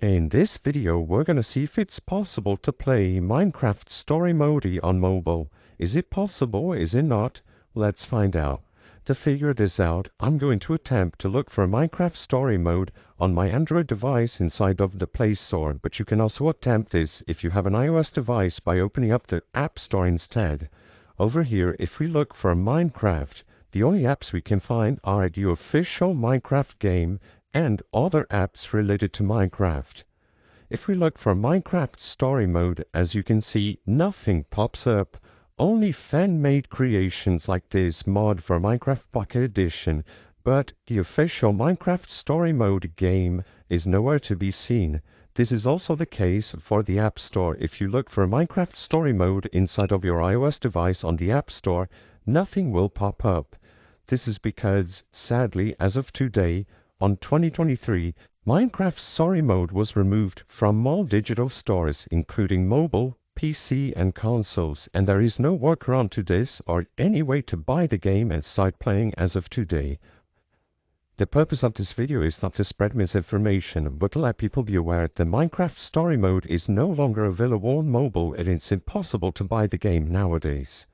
In this video, we're gonna see if it's possible to play Minecraft Story Mode on mobile. Is it possible? Is it not? Let's find out. To figure this out, I'm going to attempt to look for Minecraft Story Mode on my Android device inside of the Play Store, but you can also attempt this if you have an iOS device by opening up the App Store instead. Over here, if we look for Minecraft, the only apps we can find are the official Minecraft game and other apps related to Minecraft. If we look for Minecraft Story Mode, as you can see, nothing pops up. Only fan-made creations like this mod for Minecraft Pocket Edition, but the official Minecraft Story Mode game is nowhere to be seen. This is also the case for the App Store. If you look for Minecraft Story Mode inside of your iOS device on the App Store, nothing will pop up. This is because, sadly, as of today, on 2023, Minecraft Story Mode was removed from all digital stores, including mobile, PC, and consoles, and there is no workaround to this or any way to buy the game and start playing as of today. The purpose of this video is not to spread misinformation, but to let people be aware that Minecraft Story Mode is no longer available on mobile and it's impossible to buy the game nowadays.